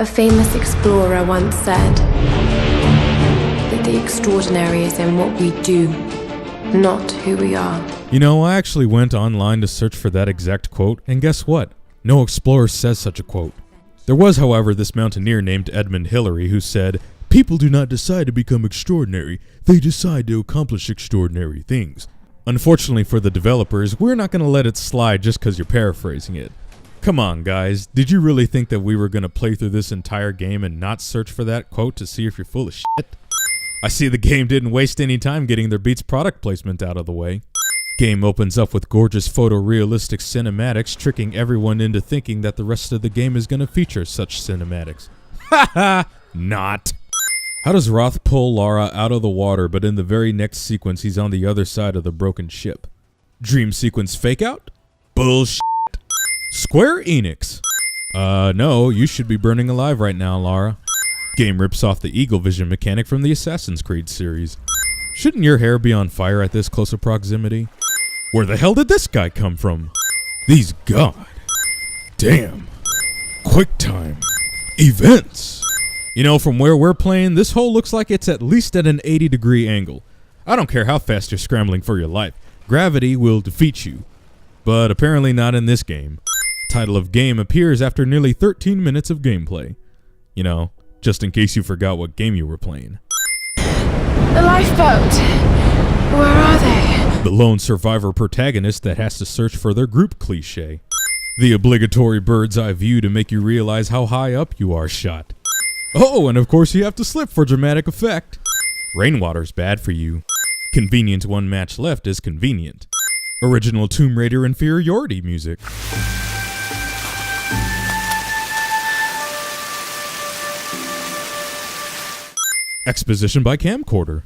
A famous explorer once said that the extraordinary is in what we do, not who we are. You know, I actually went online to search for that exact quote, and guess what? No explorer says such a quote. There was, however, this mountaineer named Edmund Hillary who said, "People do not decide to become extraordinary, they decide to accomplish extraordinary things." Unfortunately for the developers, we're not going to let it slide just because you're paraphrasing it. Come on, guys, did you really think that we were going to play through this entire game and not search for that quote to see if you're full of shit? I see the game didn't waste any time getting their Beats product placement out of the way. Game opens up with gorgeous photorealistic cinematics, tricking everyone into thinking that the rest of the game is going to feature such cinematics. Haha, not. How does Roth pull Lara out of the water, but in the very next sequence he's on the other side of the broken ship? Dream sequence fake out? Bullshit. Square Enix. No, you should be burning alive right now, Lara. Game rips off the Eagle Vision mechanic from the Assassin's Creed series. Shouldn't your hair be on fire at this closer proximity? Where the hell did this guy come from? These god damn QuickTime events. You know, from where we're playing, this hole looks like it's at least at an 80-degree angle. I don't care how fast you're scrambling for your life. Gravity will defeat you. But apparently not in this game. Title of game appears after nearly 13 minutes of gameplay. You know, just in case you forgot what game you were playing. The lifeboat! Where are they? The lone survivor protagonist that has to search for their group cliche. The obligatory bird's eye view to make you realize how high up you are shot. Oh, and of course you have to slip for dramatic effect. Rainwater's bad for you. Convenient one match left is convenient. Original Tomb Raider inferiority music. Exposition by camcorder.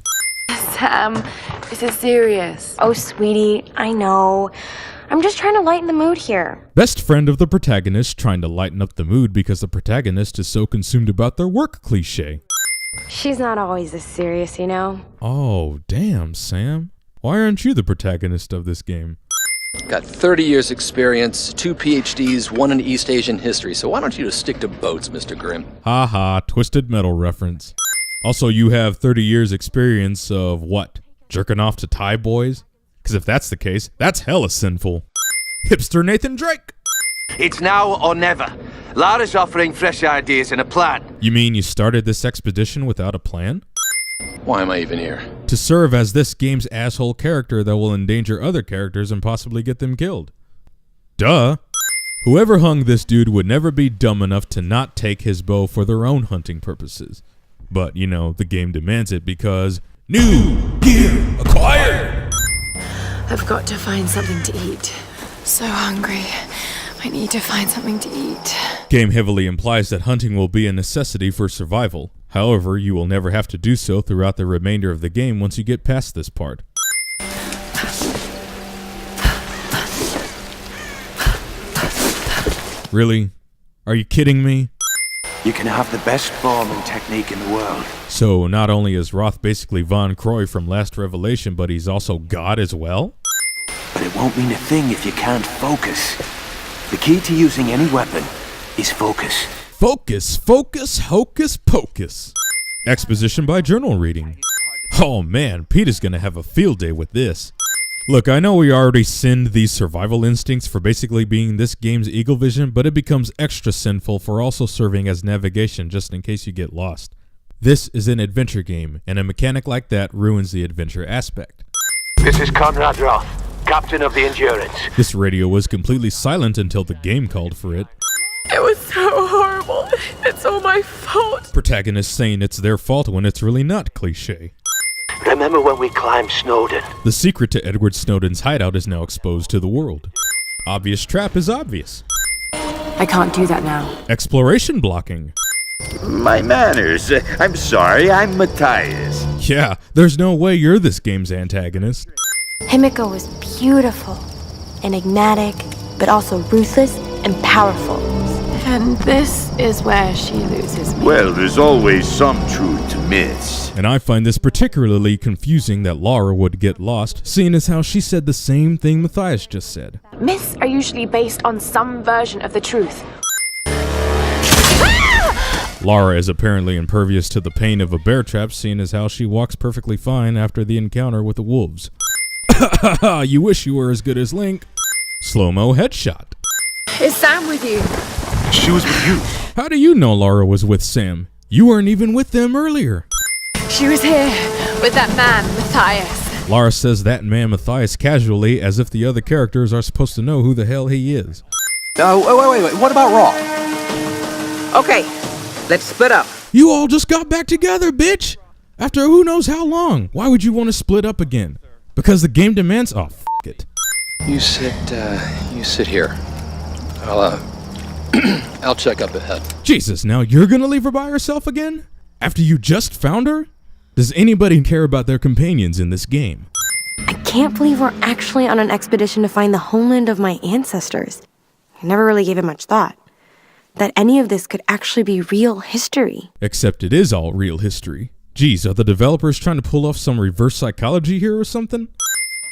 Sam, this is serious. Oh, sweetie, I know. I'm just trying to lighten the mood here. Best friend of the protagonist trying to lighten up the mood because the protagonist is so consumed about their work cliche. She's not always this serious, you know? Oh, damn, Sam. Why aren't you the protagonist of this game? Got 30 years experience, 2 PhDs, 1 in East Asian history, so why don't you just stick to boats, Mr. Grimm? Haha, Twisted Metal reference. Also, you have 30 years experience of what? Jerking off to Thai boys? Because if that's the case, that's hella sinful. Hipster Nathan Drake. It's now or never. Lara's offering fresh ideas and a plan. You mean you started this expedition without a plan? Why am I even here? To serve as this game's asshole character that will endanger other characters and possibly get them killed. Duh. Whoever hung this dude would never be dumb enough to not take his bow for their own hunting purposes. But, you know, the game demands it because new gear acquired! I've got to find something to eat. So hungry. I need to find something to eat. Game heavily implies that hunting will be a necessity for survival. However, you will never have to do so throughout the remainder of the game once you get past this part. Really? Are you kidding me? You can have the best form and technique in the world. So not only is Roth basically Von Croy from Last Revelation, but he's also God as well? But it won't mean a thing if you can't focus. The key to using any weapon is focus. Focus, focus, hocus pocus. Exposition by journal reading. Oh man, Pete is gonna have a field day with this. Look, I know we already sinned these survival instincts for basically being this game's Eagle Vision, but it becomes extra sinful for also serving as navigation just in case you get lost. This is an adventure game, and a mechanic like that ruins the adventure aspect. This is Conrad Roth, captain of the Endurance. This radio was completely silent until the game called for it. It was so horrible. It's all my fault. Protagonist saying it's their fault when it's really not cliche. Remember when we climbed Snowden? The secret to Edward Snowden's hideout is now exposed to the world. Obvious trap is obvious. I can't do that now. Exploration blocking. My manners. I'm sorry, I'm Matthias. Yeah, there's no way you're this game's antagonist. Himiko was beautiful, enigmatic, but also ruthless and powerful. And this is where she loses me. Well, there's always some truth to myths. And I find this particularly confusing that Lara would get lost, seeing as how she said the same thing Matthias just said. Myths are usually based on some version of the truth. Lara is apparently impervious to the pain of a bear trap, seeing as how she walks perfectly fine after the encounter with the wolves. You wish you were as good as Link. Slow-mo headshot. Is Sam with you? She was with you. How do you know Lara was with Sam? You weren't even with them earlier. She was here with that man, Matthias. Lara says that man Matthias casually, as if the other characters are supposed to know who the hell he is. Wait. What about Raw? Okay, let's split up. You all just got back together, bitch! After who knows how long? Why would you want to split up again? Because the game demands? Oh, f*** it. You sit here. I'll check up ahead. Jesus, now you're gonna leave her by herself again? After you just found her? Does anybody care about their companions in this game? I can't believe we're actually on an expedition to find the homeland of my ancestors. I never really gave it much thought. That any of this could actually be real history. Except it is all real history. Geez, are the developers trying to pull off some reverse psychology here or something?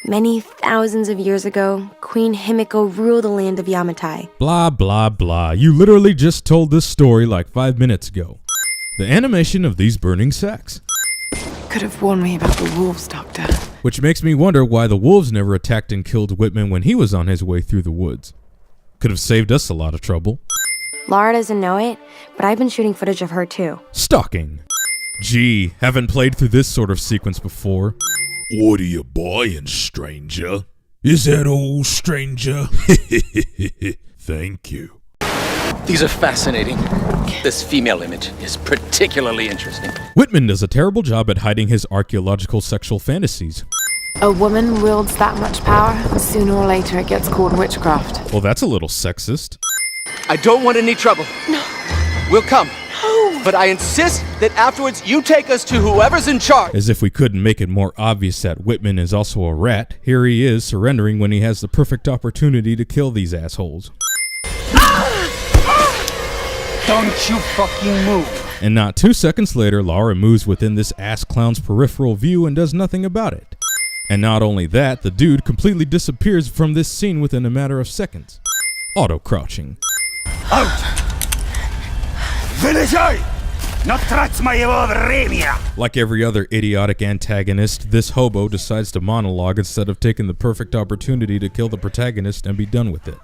Many thousands of years ago, Queen Himiko ruled the land of Yamatai. Blah, blah, blah. You literally just told this story like 5 minutes ago. The animation of these burning sacks. Could have warned me about the wolves, Doctor. Which makes me wonder why the wolves never attacked and killed Whitman when he was on his way through the woods. Could have saved us a lot of trouble. Lara doesn't know it, but I've been shooting footage of her too. Stalking. Gee, haven't played through this sort of sequence before. What are you buying, stranger? Is that all, stranger? Thank you. These are fascinating. This female image is particularly interesting. Whitman does a terrible job at hiding his archaeological sexual fantasies. A woman wields that much power, and sooner or later it gets called witchcraft. Well, that's a little sexist. I don't want any trouble. No. We'll come. No. But I insist that afterwards you take us to whoever's in charge. As if we couldn't make it more obvious that Whitman is also a rat, here he is surrendering when he has the perfect opportunity to kill these assholes. Don't you fucking move. And not 2 seconds later, Lara moves within this ass clown's peripheral view and does nothing about it. And not only that, the dude completely disappears from this scene within a matter of seconds. Auto-crouching. Out! Villagei! Not tracks my remia! Like every other idiotic antagonist, this hobo decides to monologue instead of taking the perfect opportunity to kill the protagonist and be done with it.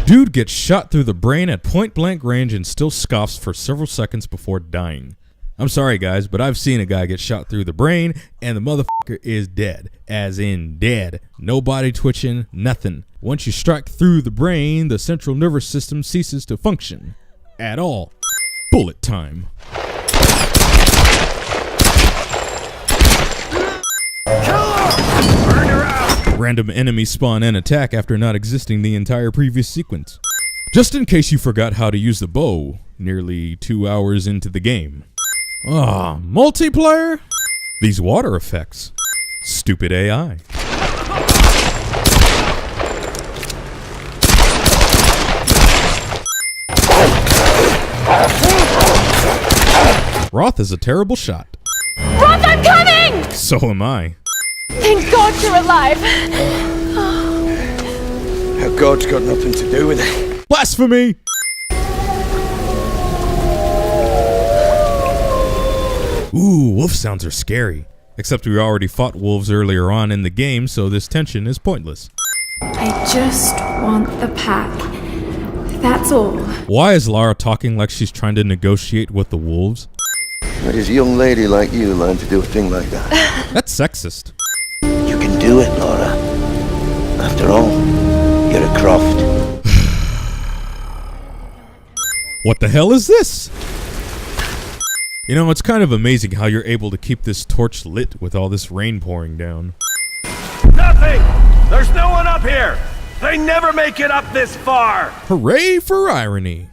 Dude gets shot through the brain at point-blank range and still scoffs for several seconds before dying. I'm sorry guys, but I've seen a guy get shot through the brain and the motherfucker is dead. As in dead. No body twitching, nothing. Once you strike through the brain, the central nervous system ceases to function. At all. Bullet time. Random enemies spawn and attack after not existing the entire previous sequence. Just in case you forgot how to use the bow, nearly 2 hours into the game. Ah, multiplayer? These water effects. Stupid AI. Roth is a terrible shot. Roth, I'm coming! So am I. Thank God you're alive. Now God's got nothing to do with it. Blasphemy! Ooh, wolf sounds are scary. Except we already fought wolves earlier on in the game, so this tension is pointless. I just want the pack. That's all. Why is Lara talking like she's trying to negotiate with the wolves? Where does a young lady like you learn to do a thing like that? That's sexist. You can do it, Laura. After all, you're a Croft. What the hell is this? You know, it's kind of amazing how you're able to keep this torch lit with all this rain pouring down. Nothing! There's no one up here! They never make it up this far! Hooray for irony!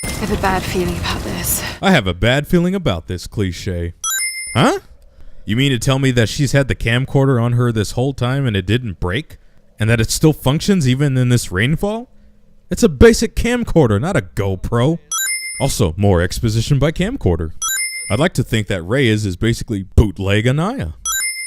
I have a bad feeling about this. I have a bad feeling about this cliche. Huh? You mean to tell me that she's had the camcorder on her this whole time and it didn't break? And that it still functions even in this rainfall? It's a basic camcorder, not a GoPro. Also, more exposition by camcorder. I'd like to think that Reyes is basically bootleg Anaya.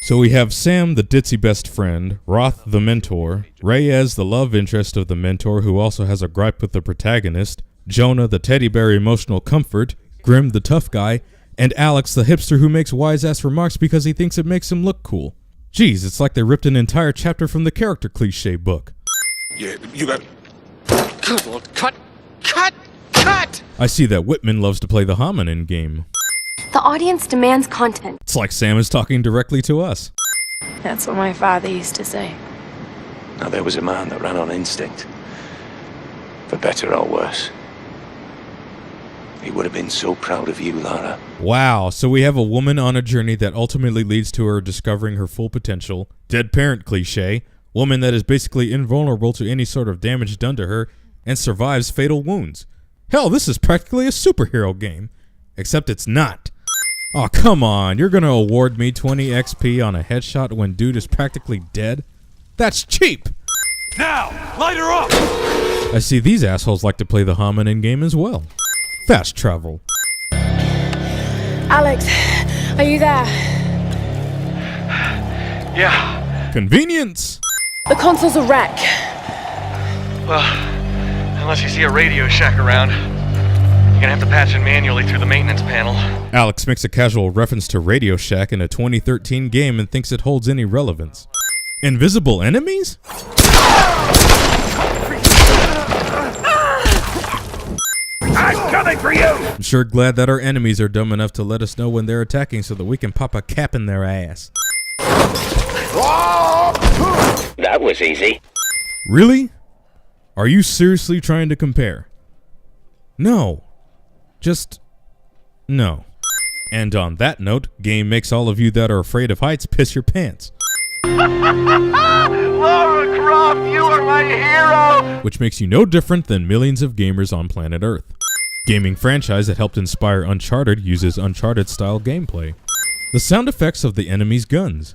So we have Sam, the ditzy best friend, Roth, the mentor, Reyes, the love interest of the mentor who also has a gripe with the protagonist, Jonah, the teddy bear emotional comfort, Grim, the tough guy, and Alex, the hipster who makes wise-ass remarks because he thinks it makes him look cool. Geez, it's like they ripped an entire chapter from the character cliché book. Yeah, you got... Good Lord, cut! I see that Whitman loves to play the hominin game. The audience demands content. It's like Sam is talking directly to us. That's what my father used to say. Now, there was a man that ran on instinct. For better or worse. He would have been so proud of you, Lara. Wow, so we have a woman on a journey that ultimately leads to her discovering her full potential. Dead parent cliché. Woman that is basically invulnerable to any sort of damage done to her and survives fatal wounds. Hell, this is practically a superhero game. Except it's not. Oh, come on. You're gonna award me 20 XP on a headshot when dude is practically dead? That's cheap! Now, light her up! I see these assholes like to play the hominin game as well. Fast travel. Alex, are you there? Yeah, Convenience! The console's a wreck. Well, unless you see a Radio Shack around, you're gonna have to patch it manually through the maintenance panel. Alex makes a casual reference to Radio Shack in a 2013 game and thinks it holds any relevance. Invisible enemies? I'm coming for you! I'm sure glad that our enemies are dumb enough to let us know when they're attacking so that we can pop a cap in their ass. That was easy. Really? Are you seriously trying to compare? No. Just... no. And on that note, game makes all of you that are afraid of heights piss your pants. Lara Croft, you are my hero! Which makes you no different than millions of gamers on planet Earth. Gaming franchise that helped inspire Uncharted uses Uncharted-style gameplay. The sound effects of the enemy's guns.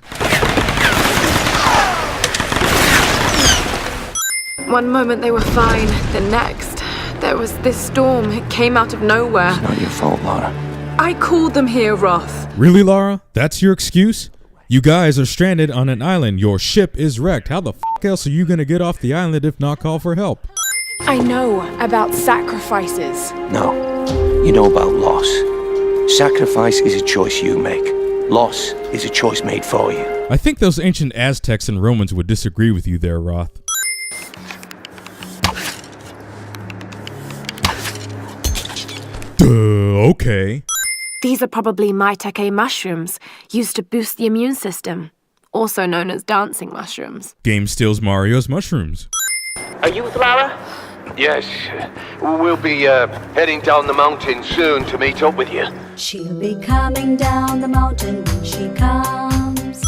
One moment they were fine, the next, there was this storm. It came out of nowhere. It's not your fault, Lara. I called them here, Roth. Really, Lara? That's your excuse? You guys are stranded on an island. Your ship is wrecked. How the f*** else are you gonna get off the island if not call for help? I know about sacrifices. No, you know about loss. Sacrifice is a choice you make. Loss is a choice made for you. I think those ancient Aztecs and Romans would disagree with you there, Roth. Okay. These are probably maitake mushrooms, used to boost the immune system, also known as dancing mushrooms. Game steals Mario's mushrooms. Are you with Lara? Yes, we'll be heading down the mountain soon to meet up with you. She'll be coming down the mountain when she comes.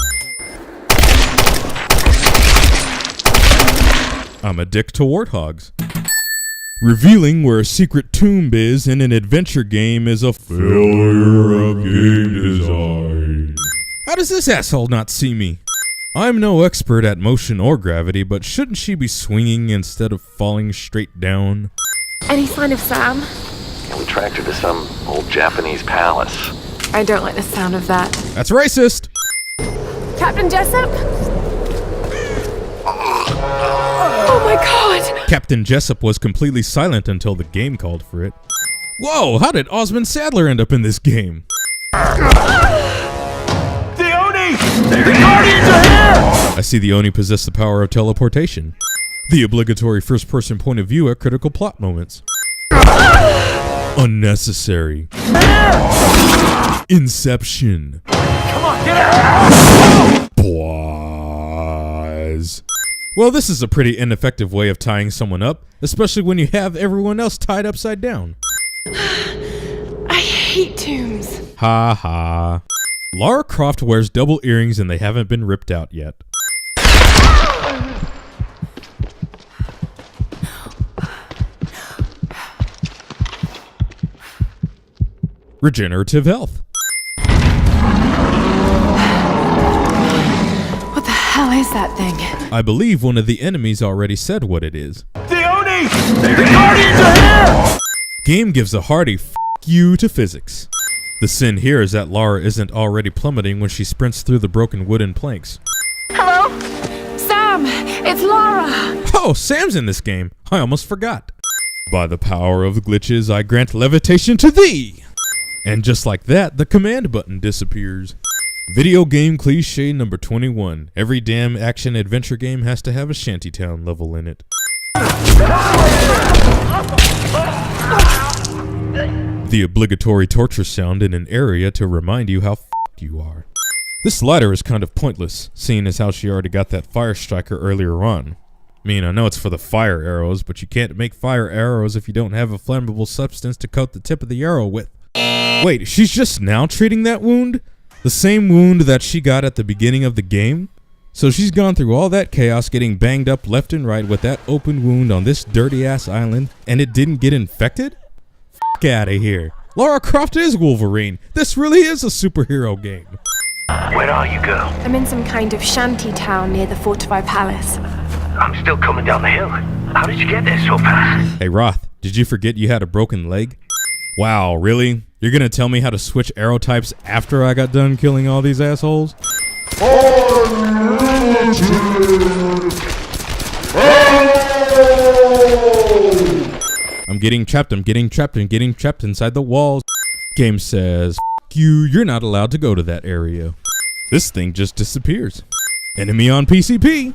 I'm a dick to warthogs. Revealing where a secret tomb is in an adventure game is a failure of game design. How does this asshole not see me? I'm no expert at motion or gravity, but shouldn't she be swinging instead of falling straight down? Any sign of Sam? We tracked her to some old Japanese palace. I don't like the sound of that. That's racist! Captain Jessup? Oh my god! Captain Jessup was completely silent until the game called for it. Whoa, how did Osmond Sadler end up in this game? The Guardians are here! I see the Oni possess the power of teleportation. The obligatory first-person point of view at critical plot moments. Unnecessary. Inception. Come on, get out! Pause. Well, this is a pretty ineffective way of tying someone up, especially when you have everyone else tied upside down. I hate tombs. Ha ha. Lara Croft wears double earrings and they haven't been ripped out yet. Regenerative health. What the hell is that thing? I believe one of the enemies already said what it is. The Oni! The Guardians are here! Game gives a hearty f*** you to physics. The sin here is that Lara isn't already plummeting when she sprints through the broken wooden planks. Hello? Sam! It's Lara! Oh, Sam's in this game. I almost forgot. By the power of glitches, I grant levitation to thee! And just like that, the command button disappears. Video game cliche number 21. Every damn action-adventure game has to have a shantytown level in it. The obligatory torture sound in an area to remind you how f***ed you are. This latter is kind of pointless, seeing as how she already got that fire striker earlier on. I mean, I know it's for the fire arrows, but you can't make fire arrows if you don't have a flammable substance to coat the tip of the arrow with. Wait, she's just now treating that wound? The same wound that she got at the beginning of the game? So she's gone through all that chaos getting banged up left and right with that open wound on this dirty-ass island, and it didn't get infected? F*** out of here. Lara Croft is Wolverine. This really is a superhero game. Where are you, girl? I'm in some kind of shanty town near the fortified palace. I'm still coming down the hill. How did you get there so fast? Hey Roth, did you forget you had a broken leg? Wow, really? You're gonna tell me how to switch arrow types after I got done killing all these assholes? I'm getting trapped inside the walls. Game says, F you, you're not allowed to go to that area. This thing just disappears. Enemy on PCP.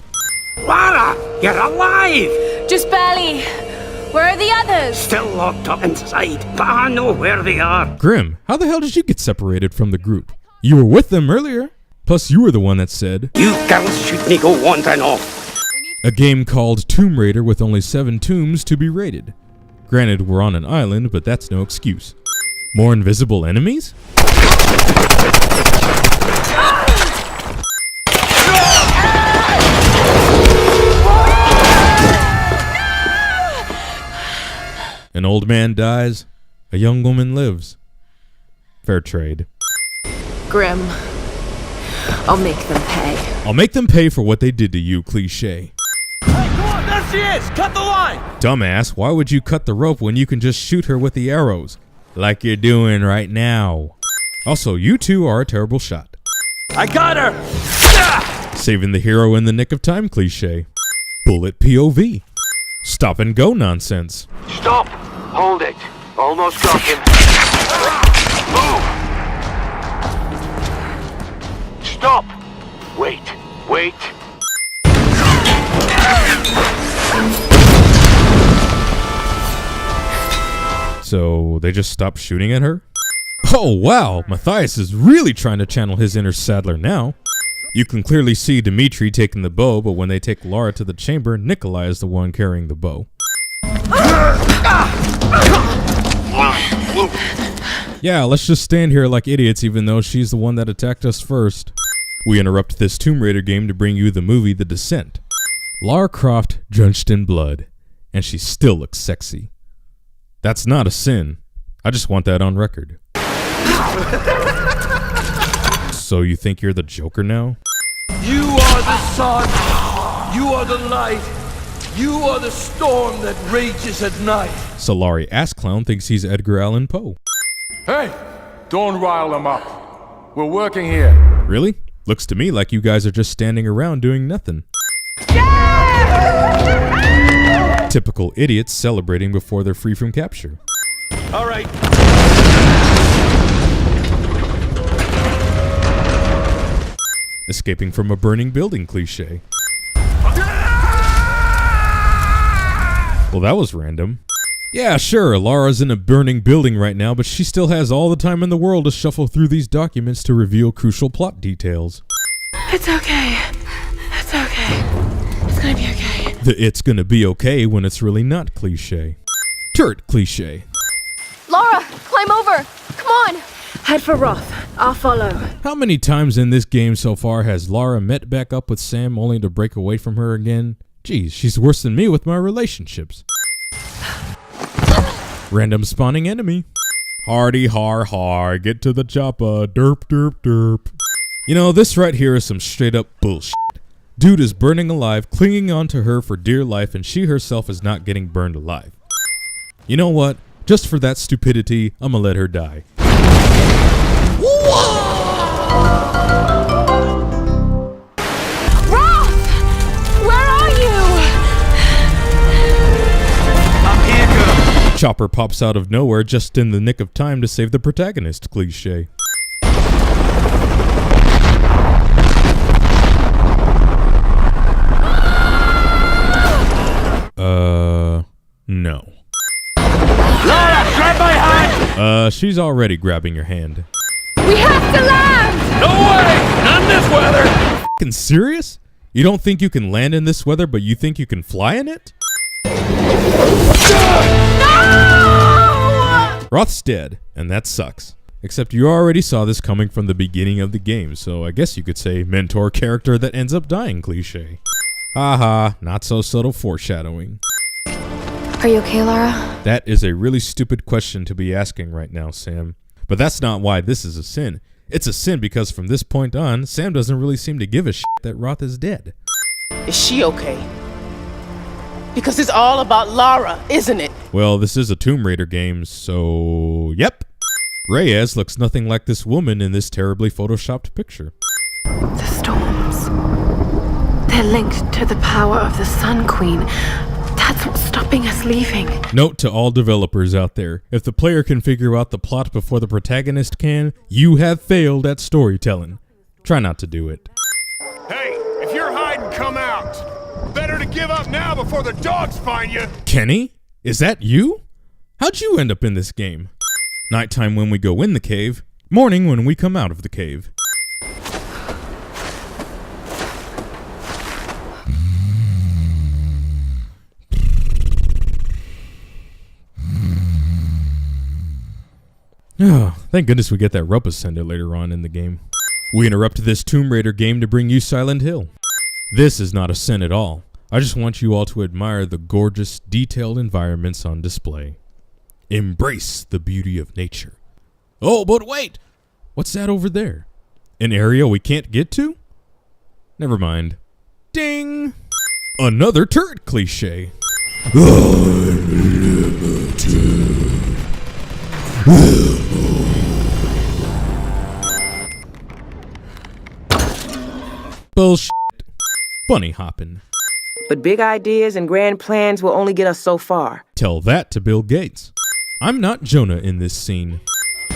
Lara, you're alive! Just barely. Where are the others? Still locked up inside, but I know where they are. Grim, how the hell did you get separated from the group? You were with them earlier. Plus, you were the one that said, You girls should me go wandering off. A game called Tomb Raider with only 7 tombs to be raided. Granted, we're on an island, but that's no excuse. More invisible enemies? An old man dies, a young woman lives. Fair trade. Grim. I'll make them pay. I'll make them pay for what they did to you, cliche. Hey, come on, there she is! Cut the line! Dumbass, why would you cut the rope when you can just shoot her with the arrows? Like you're doing right now. Also, you two are a terrible shot. I got her! Saving the hero in the nick of time, cliche. Bullet POV. Stop and go nonsense. Stop! Hold it. Almost got him. Move! Stop! Wait. Wait. So, they just stopped shooting at her? Oh wow, Matthias is really trying to channel his inner Sadler now. You can clearly see Dimitri taking the bow, but when they take Lara to the chamber, Nikolai is the one carrying the bow. Yeah, let's just stand here like idiots even though she's the one that attacked us first. We interrupt this Tomb Raider game to bring you the movie The Descent. Lara Croft drenched in blood, and she still looks sexy. That's not a sin. I just want that on record. So you think you're the Joker now? You are the sun. You are the light. You are the storm that rages at night. Solari Ass Clown thinks he's Edgar Allan Poe. Hey, don't rile them up. We're working here. Really? Looks to me like you guys are just standing around doing nothing. Typical idiots celebrating before they're free from capture. All right. Escaping from a burning building cliche. Well, that was random. Yeah, sure, Lara's in a burning building right now, but she still has all the time in the world to shuffle through these documents to reveal crucial plot details. It's okay. It's okay. It's gonna be okay. The it's gonna be okay when it's really not cliche. Turret cliche. Lara, climb over. Come on. Head for Roth. I'll follow. How many times in this game so far has Lara met back up with Sam only to break away from her again? Geez, she's worse than me with my relationships. Random spawning enemy. Hardy har har, get to the chopper, derp derp derp. You know, this right here is some straight up bullshit. Dude is burning alive, clinging onto her for dear life, and she herself is not getting burned alive. You know what? Just for that stupidity, I'ma let her die. Roth! Where are you? I'm here, girl. Chopper pops out of nowhere just in the nick of time to save the protagonist, cliche. No. Lara, grab my hand! She's already grabbing your hand. We have to land! No way! Not in this weather! Fucking serious? You don't think you can land in this weather, but you think you can fly in it? No! Roth's dead, and that sucks. Except you already saw this coming from the beginning of the game, so I guess you could say mentor character that ends up dying cliche. Haha, not so subtle foreshadowing. Are you okay, Lara? That is a really stupid question to be asking right now, Sam. But that's not why this is a sin. It's a sin because from this point on, Sam doesn't really seem to give a shit that Roth is dead. Is she okay? Because it's all about Lara, isn't it? Well, this is a Tomb Raider game, so yep. Reyes looks nothing like this woman in this terribly photoshopped picture. The storms. They're linked to the power of the Sun Queen. That's what's stopping us leaving. Note to all developers out there, if the player can figure out the plot before the protagonist can, you have failed at storytelling. Try not to do it. Hey, if you're hiding, come out. Better to give up now before the dogs find you. Kenny? Is that you? How'd you end up in this game? Nighttime when we go in the cave, morning when we come out of the cave. Oh, thank goodness we get that rope ascender later on in the game. We interrupt this Tomb Raider game to bring you Silent Hill. This is not a sin at all. I just want you all to admire the gorgeous, detailed environments on display. Embrace the beauty of nature. Oh, but wait! What's that over there? An area we can't get to? Never mind. Ding! Another turret cliche. Bullshit. Bunny hopping. But big ideas and grand plans will only get us so far. Tell that to Bill Gates. I'm not Jonah in this scene.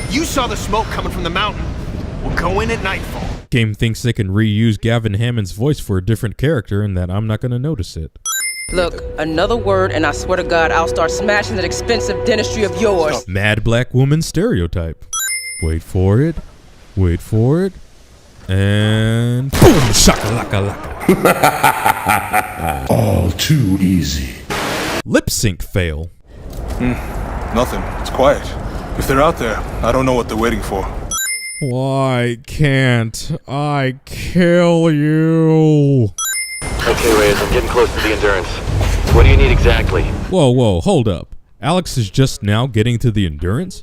You saw the smoke coming from the mountain. We'll go in at nightfall. Game thinks they can reuse Gavin Hammond's voice for a different character and that I'm not going to notice it. Look, another word and I swear to God I'll start smashing that expensive dentistry of yours. Mad black woman stereotype. Wait for it. Wait for it. And boom! Shakalaka-laka. All too easy. Lip sync fail. Nothing. It's quiet. If they're out there, I don't know what they're waiting for. Why can't I kill you? Okay, Reyes, I'm getting close to the Endurance. What do you need exactly? Whoa, hold up. Alex is just now getting to the Endurance?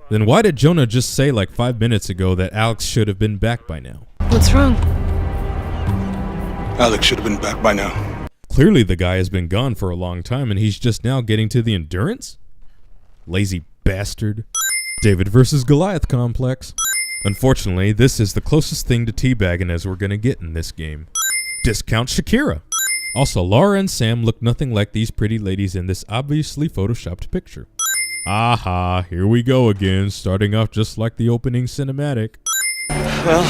Then why did Jonah just say like 5 minutes ago that Alex should have been back by now? What's wrong? Alex should have been back by now. Clearly the guy has been gone for a long time and he's just now getting to the Endurance? Lazy bastard. David versus Goliath complex. Unfortunately, this is the closest thing to teabagging as we're gonna get in this game. Discount Shakira. Also, Laura and Sam look nothing like these pretty ladies in this obviously photoshopped picture. Aha, here we go again, starting off just like the opening cinematic. Well,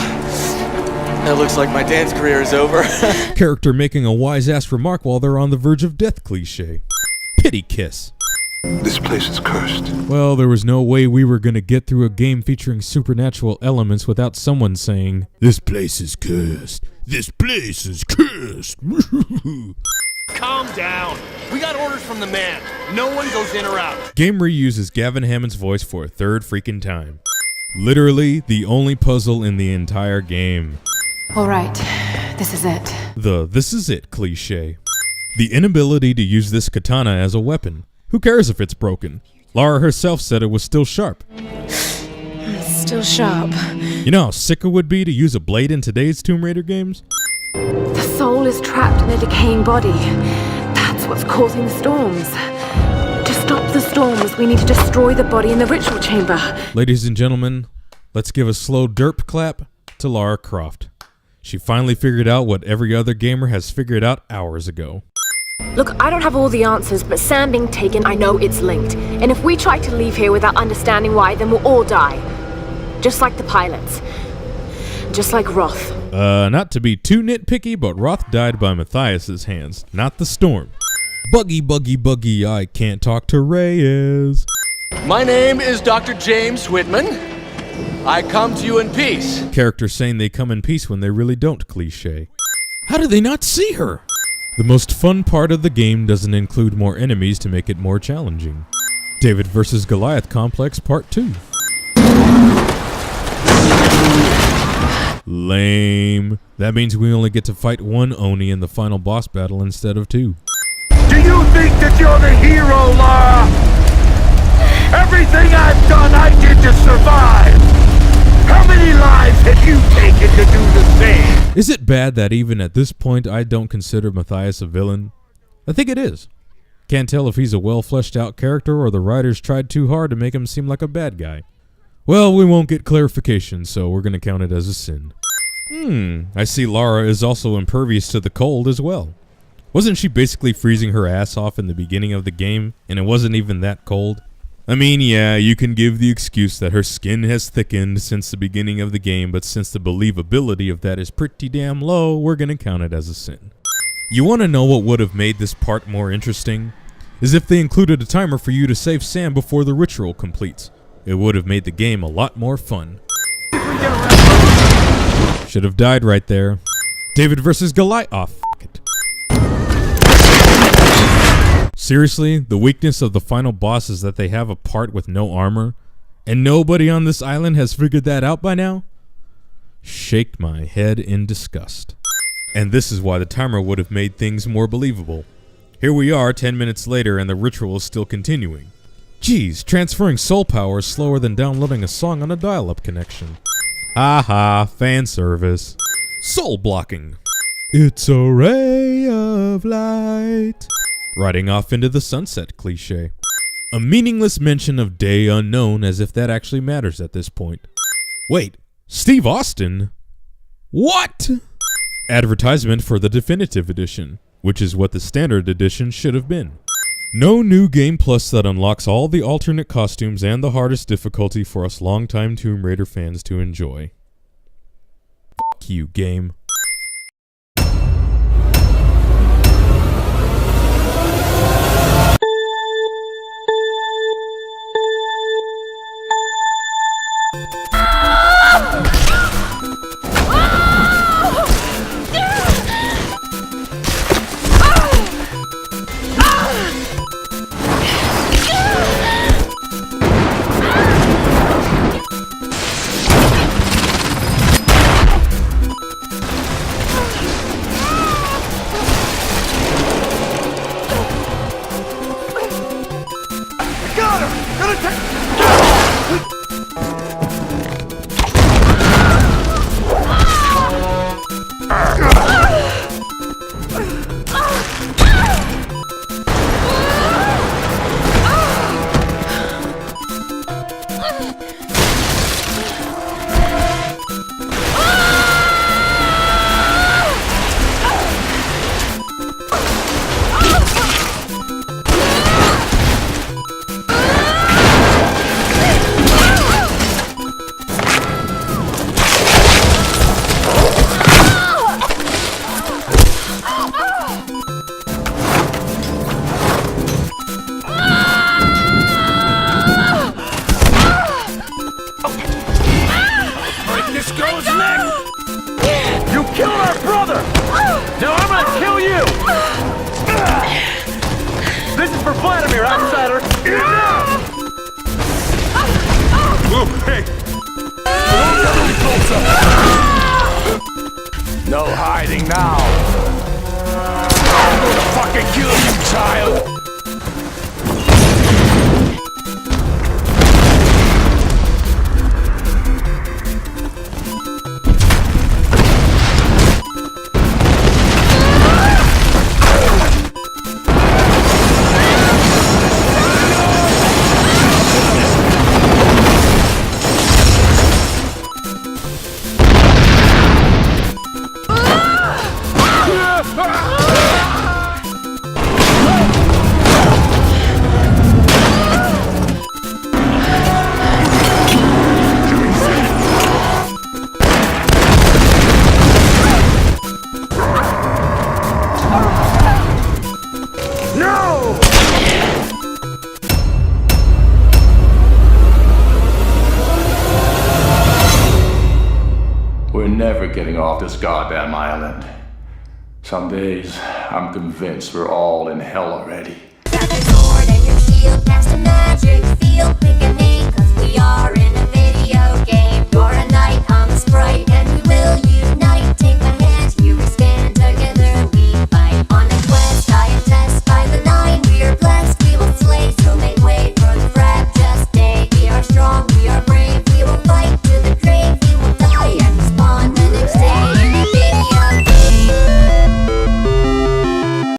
that looks like my dance career is over. Character making a wise-ass remark while they're on the verge of death cliche. Pity kiss. This place is cursed. Well, there was no way we were gonna get through a game featuring supernatural elements without someone saying, "This place is cursed. This place is cursed." Calm down. We got orders from the man. No one goes in or out. Game reuses Gavin Hammond's voice for a third freaking time. Literally the only puzzle in the entire game. All right, this is it. The "this is it" cliche. The inability to use this katana as a weapon. Who cares if it's broken? Lara herself said it was still sharp. Still sharp. You know how sick it would be to use a blade in today's Tomb Raider games? The soul is trapped in a decaying body. That's what's causing the storms. To stop the storms, we need to destroy the body in the ritual chamber. Ladies and gentlemen, let's give a slow derp clap to Lara Croft. She finally figured out what every other gamer has figured out hours ago. Look, I don't have all the answers, but Sam being taken, I know it's linked. And if we try to leave here without understanding why, then we'll all die. Just like the pilots. Just like Roth. Not to be too nitpicky, but Roth died by Matthias's hands, not the storm. Buggy, buggy, buggy, I can't talk to Reyes. My name is Dr. James Whitman. I come to you in peace. Characters saying they come in peace when they really don't, cliche. How do they not see her? The most fun part of the game doesn't include more enemies to make it more challenging. David vs. Goliath Complex Part 2. Lame. That means we only get to fight one Oni in the final boss battle instead of two. Do you think that you're the hero, Lara? Everything I've done, I did to survive. How many lives have you taken to do the same? Is it bad that even at this point I don't consider Matthias a villain? I think it is. Can't tell if he's a well-fleshed out character or the writers tried too hard to make him seem like a bad guy. Well, we won't get clarification, so we're gonna count it as a sin. I see Lara is also impervious to the cold as well. Wasn't she basically freezing her ass off in the beginning of the game, and it wasn't even that cold? I mean, yeah, you can give the excuse that her skin has thickened since the beginning of the game, but since the believability of that is pretty damn low, we're gonna count it as a sin. You wanna know what would have made this part more interesting? Is if they included a timer for you to save Sam before the ritual completes. It would have made the game a lot more fun. Should have died right there. David versus Goliath. Oh, fuck it. Seriously, the weakness of the final boss is that they have a part with no armor, and nobody on this island has figured that out by now? Shake my head in disgust. And this is why the timer would have made things more believable. Here we are 10 minutes later and the ritual is still continuing. Geez, transferring soul power is slower than downloading a song on a dial-up connection. Haha, fan service. Soul blocking. It's a ray of light. Riding off into the sunset cliche. A meaningless mention of day unknown as if that actually matters at this point. Wait, Steve Austin? What? Advertisement for the definitive edition, which is what the standard edition should have been. No new game plus that unlocks all the alternate costumes and the hardest difficulty for us longtime Tomb Raider fans to enjoy. Fuck you, game. No hiding now. I'm gonna fucking kill you, child. never getting off this goddamn island. Some days, I'm convinced we're all in hell already. Grab your sword and your shield.